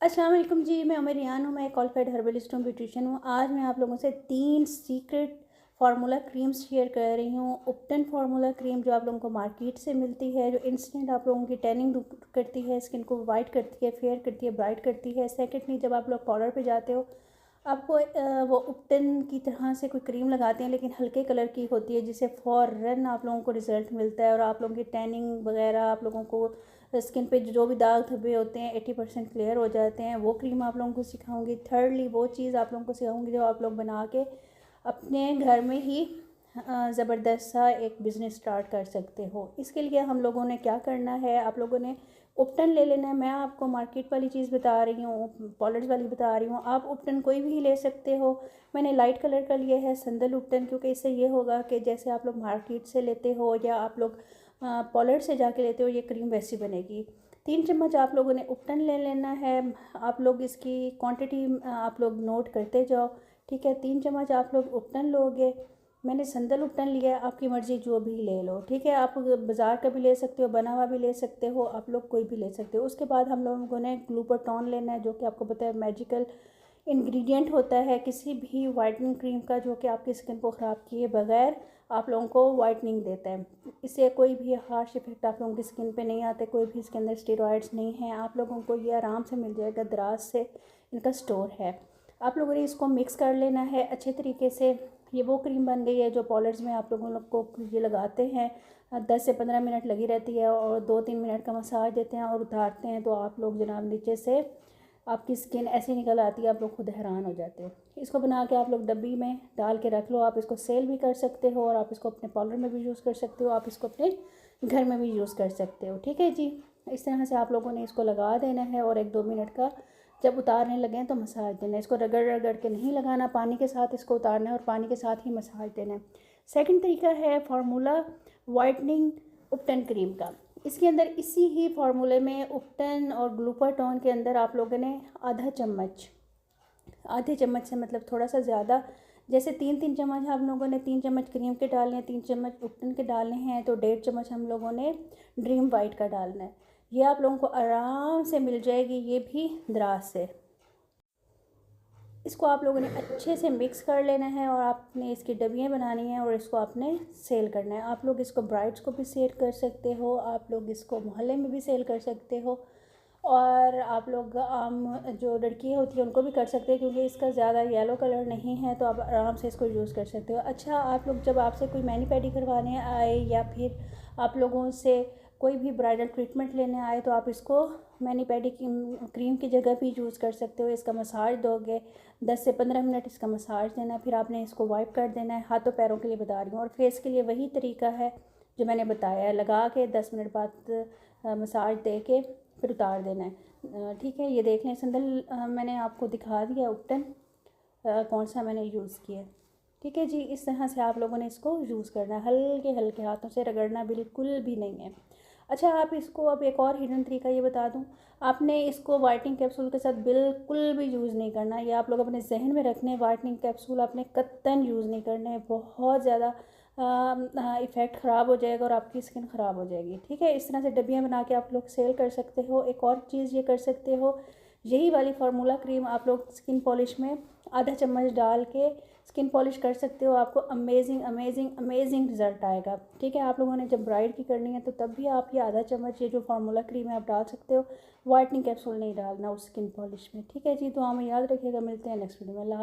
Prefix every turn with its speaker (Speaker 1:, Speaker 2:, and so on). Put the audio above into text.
Speaker 1: अस्सलाम वालेकुम जी। मैं उमर रियान हूँ। मैं एक क्वालिफाइड हर्बलिस्ट हूँ, ब्यूटिशियन हूँ। आज मैं आप लोगों से 3 सीक्रेट फार्मूला क्रीम्स शेयर कर रही हूँ। उपटन फार्मूला क्रीम जो आप लोगों को मार्केट से मिलती है, जो इंस्टेंट आप लोगों की टैनिंग दूर करती है, स्किन को वाइट करती है, फेयर करती है, ब्राइट करती है। सेकेंडली, जब आप लोग पार्लर पे जाते हो, आपको वो उपटन की तरह से कोई क्रीम लगाते हैं लेकिन हल्के कलर की होती है, जिससे फ़ौरन आप लोगों को रिज़ल्ट मिलता है और आप लोगों की टैनिंग वगैरह, आप लोगों को स्किन पे जो भी दाग धब्बे होते हैं 80% क्लियर हो जाते हैं। वो क्रीम आप लोगों को सिखाऊंगी। थर्डली, वो चीज़ आप लोगों को सिखाऊंगी जो आप लोग बना के अपने घर में ही ज़बरदस्त सा एक बिज़नेस स्टार्ट कर सकते हो। इसके लिए हम लोगों ने क्या करना है, आप लोगों ने उपटन ले लेना है। मैं आपको मार्केट वाली चीज़ बता रही हूँ, पॉलिश वाली बता रही हूँ। आप उपटन कोई भी ले सकते हो। मैंने लाइट कलर का लिया है, संदल उपटन, क्योंकि इससे ये होगा कि जैसे आप लोग मार्केट से लेते हो या आप लोग पॉलर से जाके लेते हो, ये क्रीम वैसी बनेगी। 3 चम्मच आप लोगों ने उपटन ले लेना है। आप लोग इसकी क्वांटिटी आप लोग नोट करते जाओ, ठीक है। 3 चम्मच आप लोग उपटन लोगे। मैंने संदल उपटन लिया है, आपकी मर्ज़ी जो भी ले लो, ठीक है। आप बाज़ार का भी ले सकते हो, बना हुआ भी ले सकते हो, आप लोग कोई भी ले सकते हो। उसके बाद हम लोगों ने ग्लूटाथोन लेना है, जो कि आपको पता है मैजिकल इंग्रेडिएंट होता है किसी भी वाइटनिंग क्रीम का, जो कि आपकी स्किन को ख़राब किए बगैर आप लोगों को वाइटनिंग देता है। इससे कोई भी हार्श इफेक्ट आप लोगों की स्किन पे नहीं आते, कोई भी इसके अंदर स्टेरॉइड्स नहीं हैं। आप लोगों को ये आराम से मिल जाएगा, दराज से इनका स्टोर है। आप लोगों ने इसको मिक्स कर लेना है अच्छे तरीके से। ये वो क्रीम बन गई है जो पॉलर्स में आप लोगों को ये लगाते हैं। 10 से 15 मिनट लगी रहती है और 2-3 मिनट का मसाज देते हैं और उतारते हैं, तो आप लोग जनाब नीचे से आपकी स्किन ऐसी निकल आती है, आप लोग खुद हैरान हो जाते हो। इसको बना के आप लोग डब्बी में डाल के रख लो। आप इसको सेल भी कर सकते हो और आप इसको अपने पार्लर में भी यूज़ कर सकते हो, आप इसको अपने घर में भी यूज़ कर सकते हो, ठीक है जी। इस तरह से आप लोगों ने इसको लगा देना है और 1-2 मिनट का जब उतारने लगें तो मसाज देना है। इसको रगड़ रगड़ के नहीं लगाना, पानी के साथ इसको उतारना है और पानी के साथ ही मसाज देना है। सेकंड तरीका है फार्मूला वाइटनिंग उपटन क्रीम का। इसके अंदर इसी ही फार्मूले में उपटन और ग्लूटाथोन के अंदर आप लोगों ने आधे चम्मच से मतलब थोड़ा सा ज़्यादा, जैसे 3-3 चम्मच हम लोगों ने 3 चम्मच क्रीम के डालने हैं, 3 चम्मच उपटन के डालने हैं, तो 1.5 चम्मच हम लोगों ने ड्रीम वाइट का डालना है। ये आप लोगों को आराम से मिल जाएगी, ये भी दराज से। इसको आप लोगों ने अच्छे से मिक्स कर लेना है और आपने इसकी डबियाँ बनानी हैं और इसको आपने सेल करना है। आप लोग इसको ब्राइड्स को भी सेल कर सकते हो, आप लोग इसको मोहल्ले में भी सेल कर सकते हो और आप लोग आम जो लड़कियाँ होती हैं उनको भी कर सकते हैं, क्योंकि इसका ज़्यादा येलो कलर नहीं है, तो आप आराम से इसको यूज़ कर सकते हो। अच्छा, आप लोग जब आपसे कोई मैनी पेडी करवाने आए या फिर आप लोगों से कोई भी ब्राइडल ट्रीटमेंट लेने आए, तो आप इसको मैनी पेडी क्रीम की जगह भी यूज़ कर सकते हो। इसका मसाज दोगे, 10 से 15 मिनट इसका मसाज देना है, फिर आपने इसको वाइप कर देना है। हाथों पैरों के लिए बता रही हूँ, और फेस के लिए वही तरीका है जो मैंने बताया है। लगा के 10 मिनट बाद मसाज दे के फिर उतार देना है, ठीक है। ये देख लें, संदल मैंने आपको दिखा दिया उपटन कौन सा मैंने यूज़ किया, ठीक है जी। इस तरह से आप लोगों ने इसको यूज़ करना है, हल्के हल्के हाथों से रगड़ना बिल्कुल भी नहीं है। अच्छा, आप इसको अब एक और हिडन तरीका ये बता दूं, आपने इसको वाइटनिंग कैप्सूल के साथ बिल्कुल भी यूज़ नहीं करना। ये आप लोग अपने जहन में रखने, वाइटनिंग कैप्सूल आपने कत्तन यूज़ नहीं करने, बहुत ज़्यादा इफ़ेक्ट ख़राब हो जाएगा और आपकी स्किन ख़राब हो जाएगी, ठीक है। इस तरह से डब्बियाँ बना के आप लोग सेल कर सकते हो। एक और चीज़ ये कर सकते हो, यही वाली फार्मूला क्रीम आप लोग स्किन पॉलिश में आधा चम्मच डाल के स्किन पॉलिश कर सकते हो। आपको अमेजिंग अमेजिंग अमेजिंग रिज़ल्ट आएगा, ठीक है। आप लोगों ने जब ब्राइड की करनी है तो तब भी आप ये आधा चम्मच ये जो फार्मूला क्रीम है आप डाल सकते हो। वाइटनिंग कैप्सूल नहीं डालना उस स्किन पॉलिश में, ठीक है जी। तो हमें याद रखिएगा, मिलते हैं नेक्स्ट वीडियो में। अल्लाह हाफ़िज़।